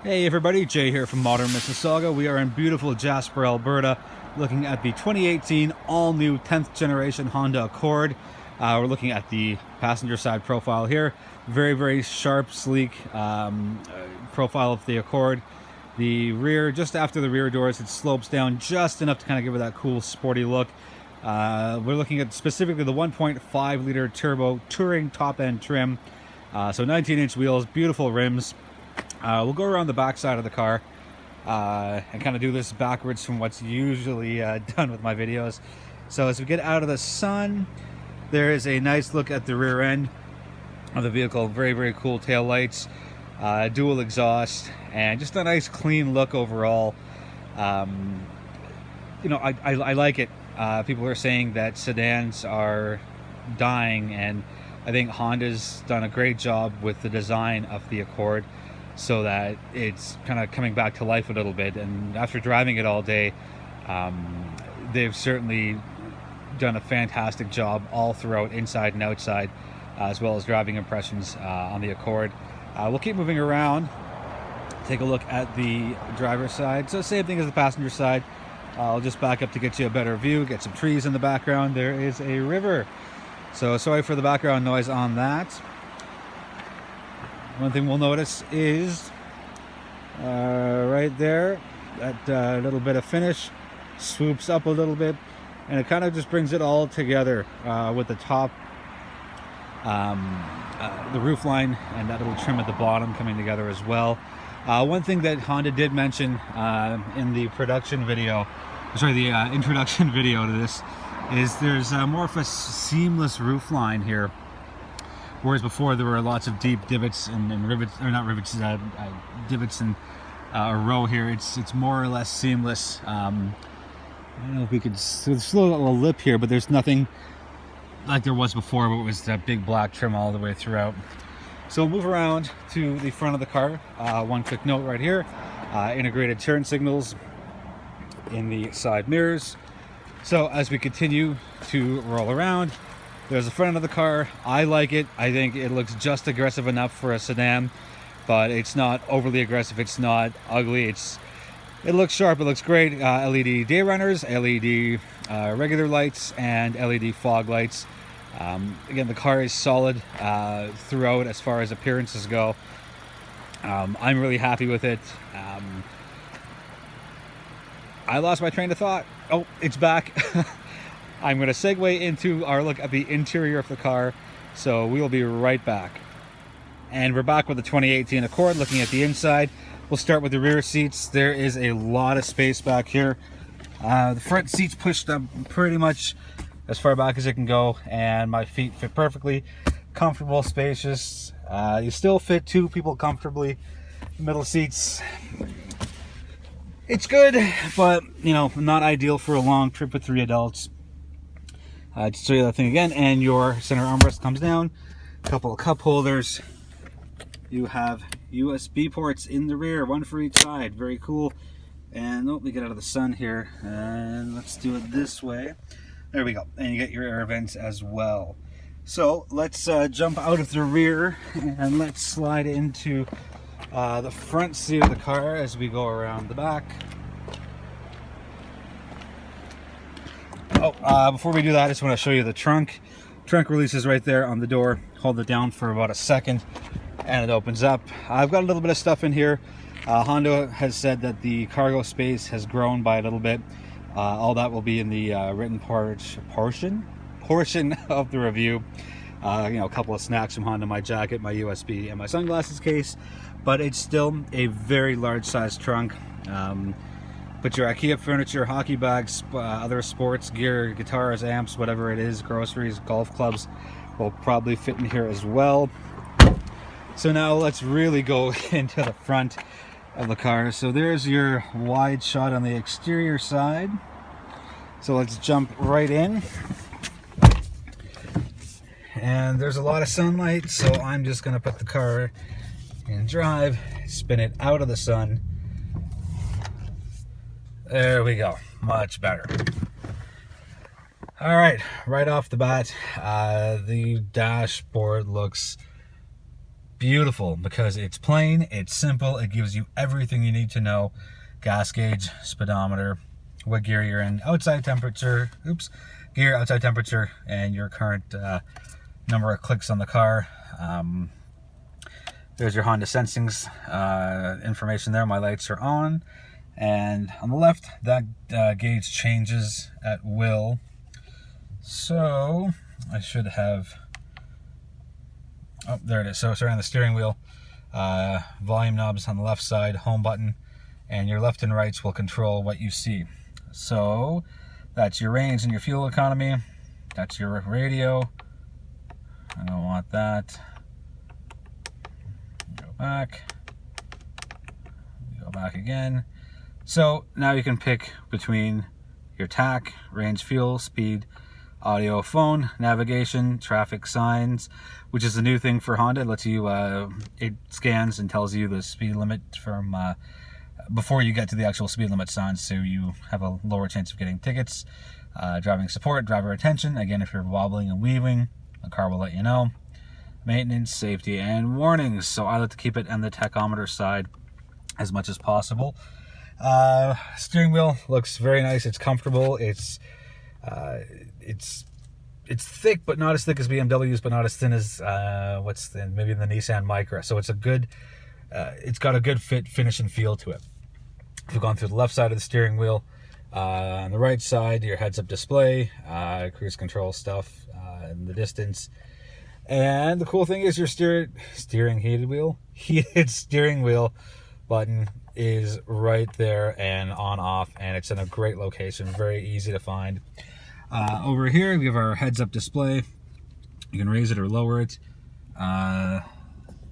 Hey everybody, Jay here from Modern Mississauga. We are in beautiful Jasper, Alberta, looking at the 2018 all-new 10th generation Honda Accord. We're looking at the passenger side profile here. Very sharp, sleek profile of the Accord. The rear, just after the rear doors, it slopes down just enough to kind of give it that cool sporty look. We're looking at specifically the 1.5 liter turbo touring top end trim. So 19-inch wheels, beautiful rims. We'll go around the back side of the car and kind of do this backwards from what's usually done with my videos. So as we get out of the sun, there is a nice look at the rear end of the vehicle. Very cool tail lights, dual exhaust, and just a nice clean look overall. You know, I like it. People are saying that sedans are dying, and I think Honda's done a great job with the design of the Accord, so that it's kind of coming back to life a little bit. And after driving it all day, they've certainly done a fantastic job all throughout, inside and outside, as well as driving impressions on the Accord. We'll keep moving around, take a look at the driver's side. So same thing as the passenger side. I'll just back up to get you a better view, get some trees in the background. There is a river, so sorry for the background noise on that. One thing we'll notice is right there, that little bit of finish swoops up a little bit, and it kind of just brings it all together with the top, the roof line, and that little trim at the bottom coming together as well. One thing that Honda did mention in the production video, sorry, the introduction video to this, is there's more of a seamless roof line here. Whereas before there were lots of deep divots and rivets, or not rivets, divots and a row here. It's more or less seamless. I don't know if we could, there's still a little lip here, but there's nothing like there was before, but it was that big black trim all the way throughout. So we'll move around to the front of the car. One quick note right here, integrated turn signals in the side mirrors. So as we continue to roll around, there's the front of the car. I like it. I think it looks just aggressive enough for a sedan, but it's not overly aggressive. It's not ugly. It looks sharp. It looks great. LED day runners, LED regular lights, and LED fog lights. Again, the car is solid throughout as far as appearances go. I'm really happy with it. I lost my train of thought. Oh, it's back. I'm going to segue into our look at the interior of the car, so we will be right back. And we're back with the 2018 Accord, looking at the inside. We'll start with the rear seats. There is a lot of space back here. The front seats pushed up pretty much as far back as it can go, and my feet fit perfectly. Comfortable, spacious. You still fit two people comfortably. Middle seats, it's good, but you know, not ideal for a long trip with 3 adults. Just show you that thing again, and your center armrest comes down. A couple of cup holders. You have USB ports in the rear, one for each side. Very cool. And let me get out of the sun here, and let's do it this way. There we go. And you get your air vents as well. So let's jump out of the rear and let's slide into the front seat of the car as we go around the back. Before we do that, I just want to show you the trunk. Trunk releases right there on the door. Hold it down for about a second and it opens up. I've got a little bit of stuff in here. Honda has said that the cargo space has grown by a little bit. All that will be in the written portion of the review. You know, a couple of snacks from Honda, my jacket, my USB, and my sunglasses case. But it's still a very large size trunk. Put your IKEA furniture, hockey bags, other sports gear, guitars, amps, whatever it is, groceries, golf clubs will probably fit in here as well. So now let's really go into the front of the car. So there's your wide shot on the exterior side. So let's jump right in. And there's a lot of sunlight, so I'm just going to put the car in drive, spin it out of the sun. There we go, much better. All right off the bat, the dashboard looks beautiful because it's plain, it's simple, it gives you everything you need to know. Gas gauge, speedometer, what gear you're in, outside temperature, gear, outside temperature, and your current number of clicks on the car. There's your Honda Sensing's information there. My lights are on. And on the left, that gauge changes at will. So I should have, oh, there it is. So it's around the steering wheel. Volume knobs on the left side, home button, and your left and rights will control what you see. So that's your range and your fuel economy. That's your radio. I don't want that. Go back. Go back again. So now you can pick between your TAC, range, fuel, speed, audio, phone, navigation, traffic signs, which is a new thing for Honda. It lets you, it scans and tells you the speed limit from before you get to the actual speed limit signs, so you have a lower chance of getting tickets. Driving support, driver attention. Again, if you're wobbling and weaving, the car will let you know. Maintenance, safety, and warnings. So I like to keep it on the tachometer side as much as possible. Steering wheel looks very nice. It's comfortable. It's thick, but not as thick as BMW's, but not as thin as maybe the Nissan Micra. So it's a good. It's got a good fit, finish, and feel to it. If you've gone through the left side of the steering wheel, on the right side, your heads-up display, cruise control stuff in the distance. And the cool thing is your heated steering wheel button is right there and on off, and it's in a great location, very easy to find. Over here we have our heads-up display. You can raise it or lower it.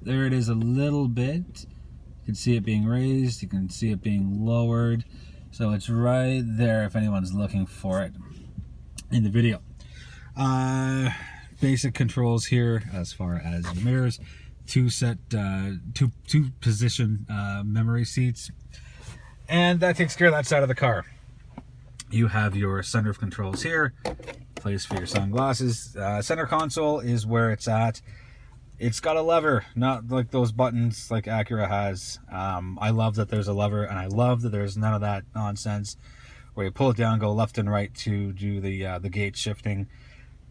There it is a little bit. You can see it being raised, you can see it being lowered, so it's right there if anyone's looking for it in the video. Basic controls here as far as the mirrors, two position memory seats, and that takes care of that side of the car. You have your sunroof controls here, place for your sunglasses. Center console is where it's at. It's got a lever, not like those buttons like Acura has. I love that there's a lever, and I love that there's none of that nonsense where you pull it down, go left and right to do the gate shifting.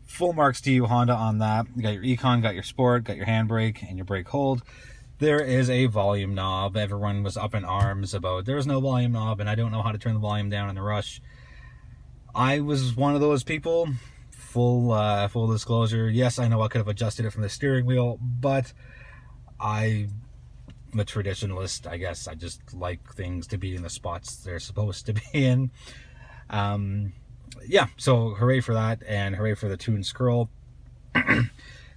Full marks to you, Honda, on that. You got your Econ, got your Sport, got your handbrake, and your brake hold. There is a volume knob. Everyone was up in arms about there's no volume knob, and I don't know how to turn the volume down in the rush. I was one of those people. Full disclosure. Yes, I know I could have adjusted it from the steering wheel, but I'm a traditionalist, I guess. I just like things to be in the spots they're supposed to be in. Yeah, so hooray for that, and hooray for the tune scroll.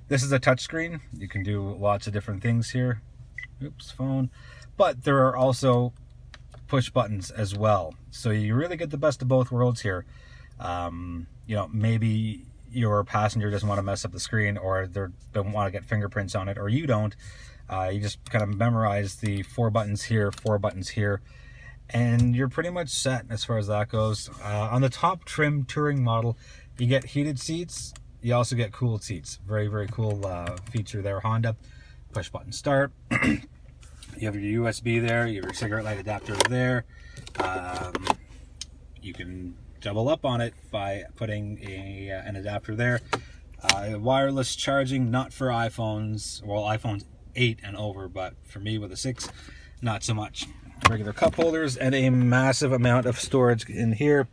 This is a touchscreen. You can do lots of different things here. Oops, phone. But there are also push buttons as well. So you really get the best of both worlds here. You know, maybe your passenger doesn't want to mess up the screen, or they don't want to get fingerprints on it, or you don't. You just kind of memorize the 4 buttons here, 4 buttons here, and you're pretty much set as far as that goes. On the top trim touring model, you get heated seats. You also get cooled seats. Very, very cool feature there, Honda. Push button start. You have your USB there. You have your cigarette light adapter there. You can double up on it by putting an adapter there. Wireless charging, not for iPhones. Well, iPhones 8 and over, but for me with a 6, not so much. Regular cup holders and a massive amount of storage in here.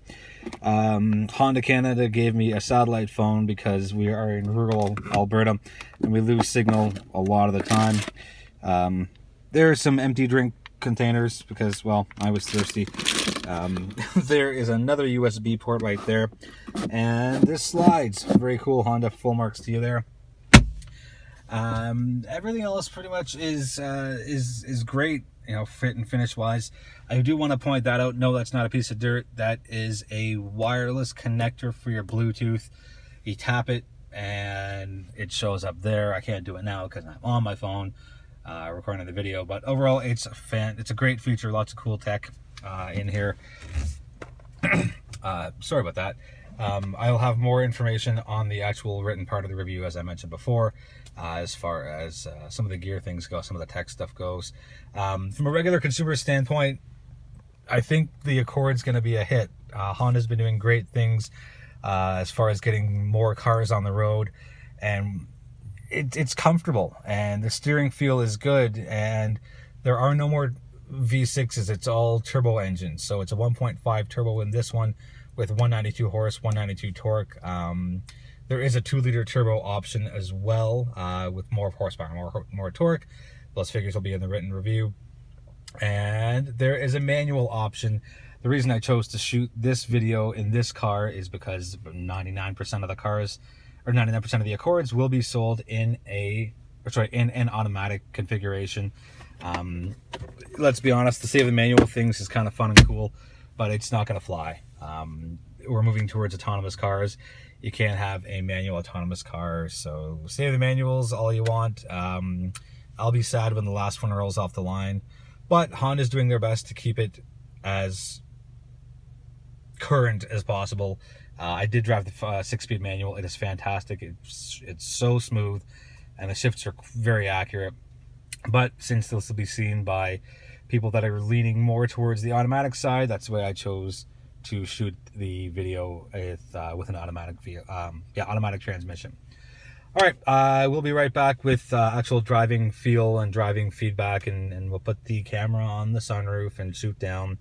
Honda Canada gave me a satellite phone because we are in rural Alberta and we lose signal a lot of the time. There are some empty drink containers because, well, I was thirsty. There is another USB port right there, and this slides. Very cool. Honda, full marks to you there. Everything else pretty much is great, you know, fit and finish wise. I do want to point that out. No, that's not a piece of dirt. That is a wireless connector for your Bluetooth. You tap it and it shows up there. I can't do it now because I'm on my phone recording the video, but overall it's a great feature. Lots of cool tech in here. Sorry about that. I'll have more information on the actual written part of the review, as I mentioned before, as far as some of the gear things go, some of the tech stuff goes. From a regular consumer standpoint, I think the Accord's going to be a hit. Honda's been doing great things as far as getting more cars on the road, and it's comfortable, and the steering feel is good, and there are no more V6s. It's all turbo engines, so it's a 1.5 turbo in this one with 192 horse, 192 torque. There is a 2-liter turbo option as well, with more horsepower, more torque. Those figures will be in the written review. And there is a manual option. The reason I chose to shoot this video in this car is because 99% of the cars, or 99% of the Accords, will be sold in an automatic configuration. Let's be honest, the save the manual things is kind of fun and cool, but it's not going to fly. We're moving towards autonomous cars. You can't have a manual autonomous car, so save the manuals all you want. I'll be sad when the last one rolls off the line, but Honda's doing their best to keep it as current as possible. I did drive the 6-speed manual. It is fantastic. It's so smooth, and the shifts are very accurate. But since this will be seen by people that are leaning more towards the automatic side, that's the way I chose to shoot the video with an automatic automatic transmission. All right, we'll be right back with actual driving feel and driving feedback, and we'll put the camera on the sunroof and shoot down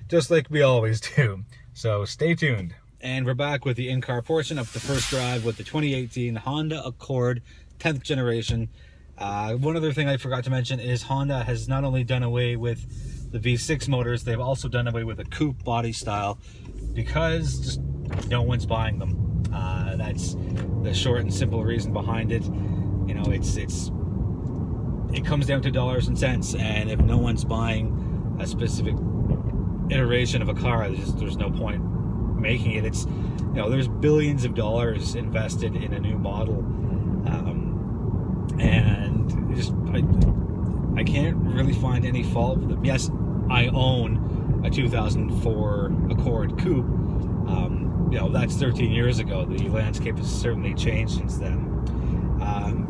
just like we always do. So stay tuned. And we're back with the in-car portion of the first drive with the 2018 Honda Accord 10th generation. One other thing I forgot to mention is Honda has not only done away with the V6 motors, they've also done away with a coupe body style because just no one's buying them. That's the short and simple reason behind it. You know, it comes down to dollars and cents, and if no one's buying a specific iteration of a car, there's no point making it. It's, you know, there's billions of dollars invested in a new model, and just I can't really find any fault with them. Yes, I own a 2004 Accord Coupe. You know, that's 13 years ago. The landscape has certainly changed since then.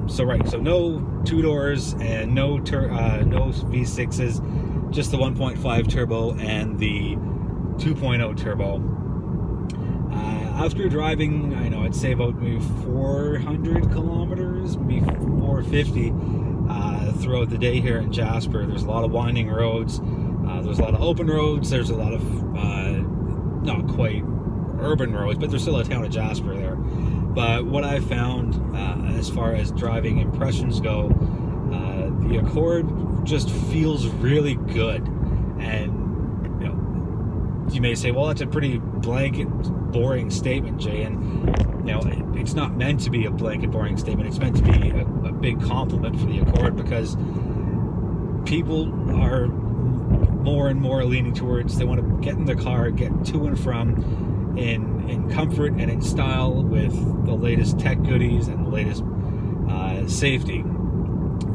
So no 2-doors and no V6s, just the 1.5 turbo and the 2.0 turbo. After driving, I know I'd say about maybe 400 kilometers, maybe 450 throughout the day here in Jasper. There's a lot of winding roads. There's a lot of open roads. There's a lot of not quite urban roads, but there's still a town of Jasper there. But what I found as far as driving impressions go, the Accord just feels really good. And you know, you may say, well, that's a pretty blanket, boring statement, Jay. And you know, it's not meant to be a blanket, boring statement. It's meant to be a big compliment for the Accord, because people are more and more leaning towards, they want to get in their car, get to and from in comfort and in style with the latest tech goodies and the latest safety.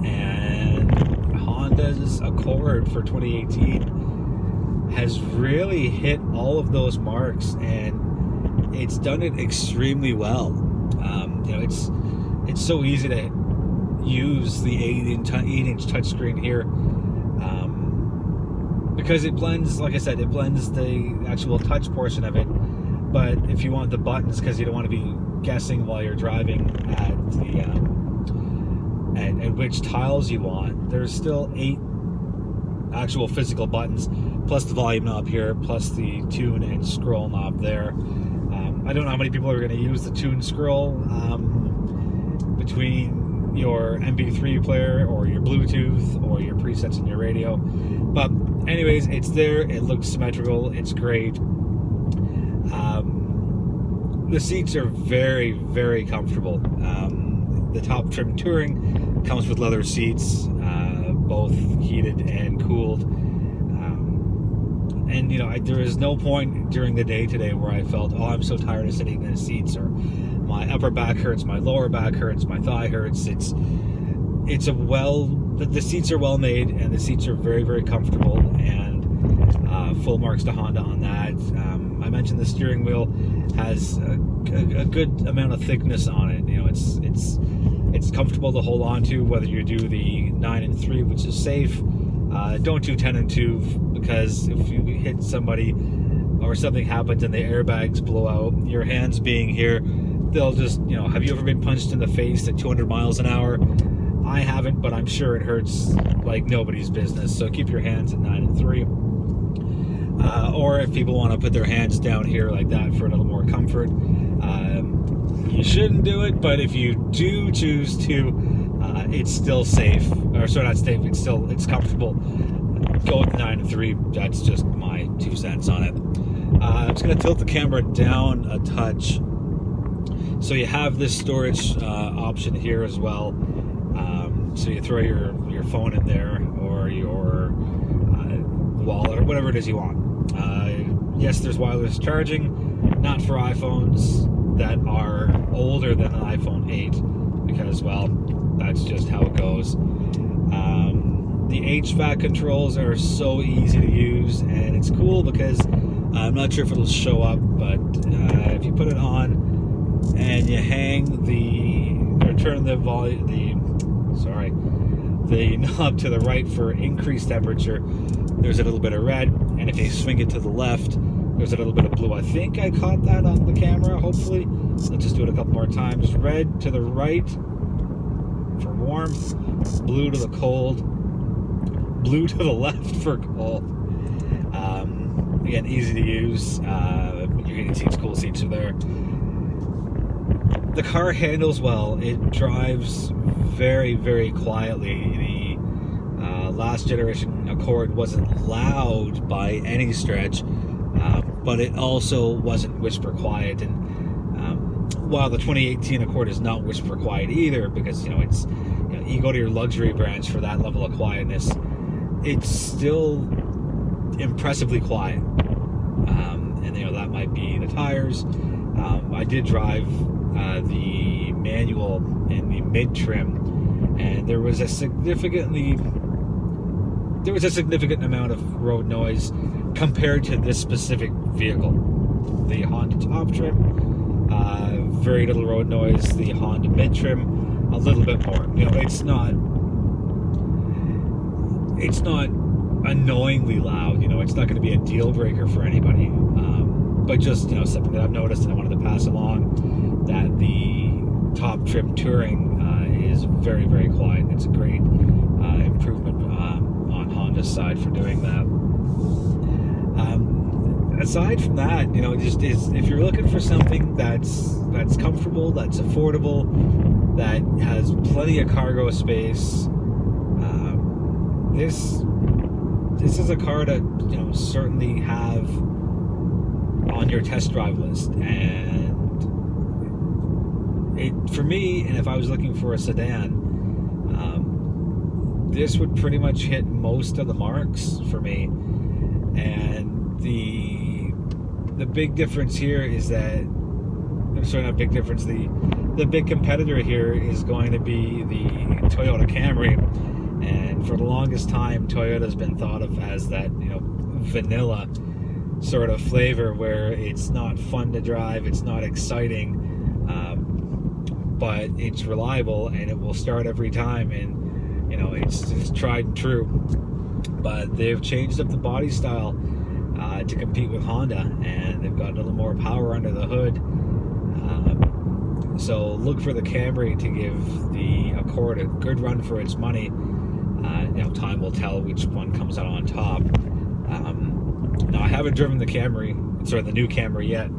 And Honda's Accord for 2018 has really hit all of those marks, and it's done it extremely well. You know, it's so easy to use the 8-inch touchscreen here, because it blends, like I said, it blends the actual touch portion of it. But if you want the buttons, because you don't want to be guessing while you're driving at the at which tiles you want, there's still 8 actual physical buttons, plus the volume knob here, plus the tune and scroll knob there. I don't know how many people are going to use the tune scroll between your MP3 player or your Bluetooth or your presets in your radio. But anyways, it's there. It looks symmetrical. It's great. The seats are very, very comfortable. The top trim Touring comes with leather seats, both heated and cooled. And you know, there is no point during the day today where I felt, oh, I'm so tired of sitting in the seats, or my upper back hurts, my lower back hurts, my thigh hurts. The seats are well made, and the seats are very, very comfortable. And full marks to Honda on that. I mentioned the steering wheel has a good amount of thickness on it. You know, it's comfortable to hold on to, whether you do the 9 and 3, which is safe. Don't do 10 and 2, because if you hit somebody or something happens and the airbags blow out, your hands being here, they'll just, you know, have you ever been punched in the face at 200 miles an hour? I haven't, but I'm sure it hurts like nobody's business. So keep your hands at 9 and 3. Or if people want to put their hands down here like that for a little more comfort, you shouldn't do it. But if you do choose to, it's still safe. Or sorry, not safe. It's comfortable. Go with the 9 and 3. That's just my 2 cents on it. I'm just going to tilt the camera down a touch. So you have this storage option here as well. So you throw your phone in there, or your wallet, or whatever it is you want. Yes, there's wireless charging, not for iPhones that are older than an iPhone 8, because, well, that's just how it goes. The HVAC controls are so easy to use, and it's cool because I'm not sure if it'll show up, but if you put it on and you hang or turn the knob to the right for increased temperature, there's a little bit of red, and if you swing it to the left, there's a little bit of blue. I think I caught that on the camera, hopefully. Let's just do it a couple more times. Red to the right for warmth, blue to the cold, blue to the left for cold. Again, easy to use. Your heating seats, cool seats are there. The car handles well. It drives very, very quietly. The last generation Accord wasn't loud by any stretch, but it also wasn't whisper quiet. And while the 2018 Accord is not whisper quiet either, because you go to your luxury branch for that level of quietness, it's still impressively quiet. And that might be the tires. I did drive the manual in the mid trim, and there was a significant amount of road noise compared to this specific vehicle. The Honda top trim, very little road noise. The Honda mid trim, a little bit more. It's not annoyingly loud. It's not going to be a deal breaker for anybody. But just something that I've noticed, and I wanted to pass along, that the top trim touring is very, very quiet. It's a great improvement on Honda's side for doing that. Aside from that, if you're looking for something that's comfortable, that's affordable, that has plenty of cargo space, this is a car to certainly have on your test drive list. And for me, and if I was looking for a sedan, this would pretty much hit most of the marks for me. And the big difference here is that, sorry, not big difference, the big competitor here is going to be the Toyota Camry. And for the longest time, Toyota's been thought of as that vanilla sort of flavor, where it's not fun to drive, it's not exciting, but it's reliable and it will start every time, and it's tried and true. But they've changed up the body style to compete with Honda, and they've got a little more power under the hood. So look for the Camry to give the Accord a good run for its money. Time will tell which one comes out on top. Now, I haven't driven the new Camry yet,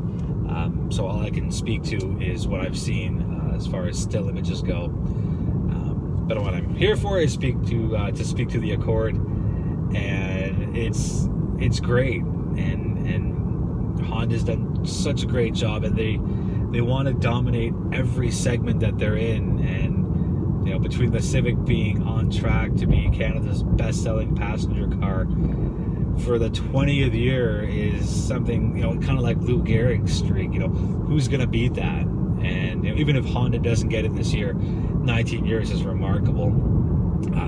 so all I can speak to is what I've seen as far as still images go. But what I'm here for is to speak to the Accord, and it's great. And Honda's done such a great job, and they want to dominate every segment that they're in. And between the Civic being on track to be Canada's best-selling passenger car for the 20th year is something, kind of like Lou Gehrig's streak. Who's going to beat that? And even if Honda doesn't get it this year, 19 years is remarkable.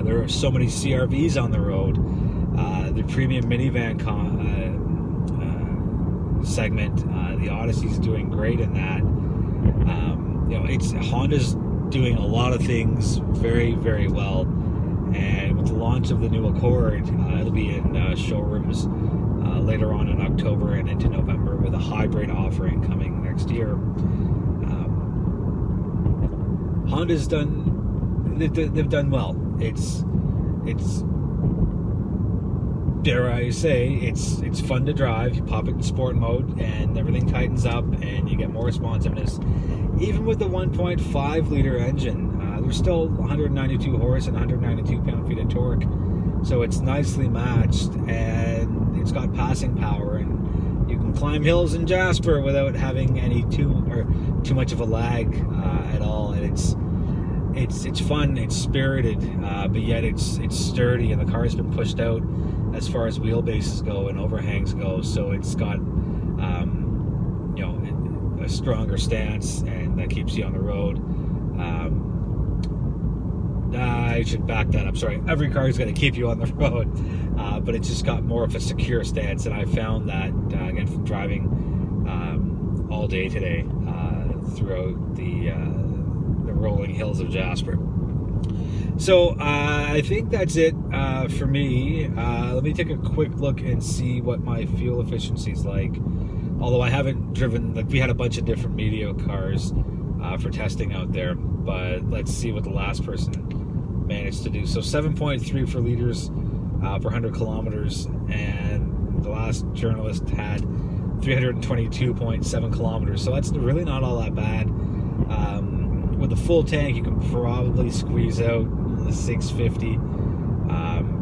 There are so many CR-Vs on the road. The premium minivan segment. The Odyssey's doing great in that. You know, Honda's doing a lot of things very, very well. And with the launch of the new Accord, it'll be in showrooms later on in October and into November, with a hybrid offering coming next year. Honda's they've done well. It's dare I say, it's fun to drive. You pop it in sport mode and everything tightens up and you get more responsiveness. Even with the 1.5 liter engine, there's still 192 horse and 192 pound-feet of torque. So it's nicely matched, and it's got passing power, and you can climb hills in Jasper without having too much of a lag at all. And it's fun, it's spirited, but yet it's sturdy, and the car's been pushed out as far as wheelbases go and overhangs go, so it's got you know, a stronger stance, and that keeps you on the road. I should back that up, sorry. Every car is going to keep you on the road, but it's just got more of a secure stance, and I found that again from driving all day today throughout the rolling hills of Jasper. So I think that's it for me. Let me take a quick look and see what my fuel efficiency is like. Although I haven't driven, like, we had a bunch of different Meteor cars for testing out there, but let's see what the last person managed to do. So 7.3 for liters per 100 kilometers, and the last journalist had 322.7 kilometers. So that's really not all that bad. With a full tank, you can probably squeeze out 650,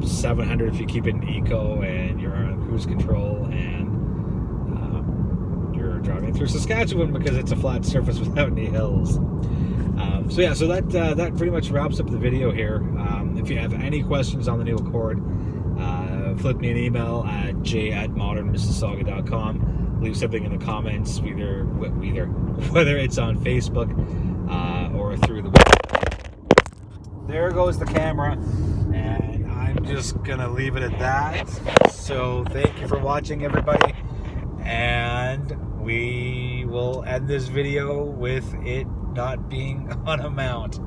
700 if you keep it in eco and you're on cruise control and you're driving through Saskatchewan because it's a flat surface without any hills. So yeah, so that pretty much wraps up the video here. If you have any questions on the new Accord, flip me an email at j@modernmississauga.com. Leave something in the comments, whether it's on Facebook or through the website. There goes the camera, and I'm just gonna leave it at that. So thank you for watching, everybody, and we will end this video with it not being on a mount.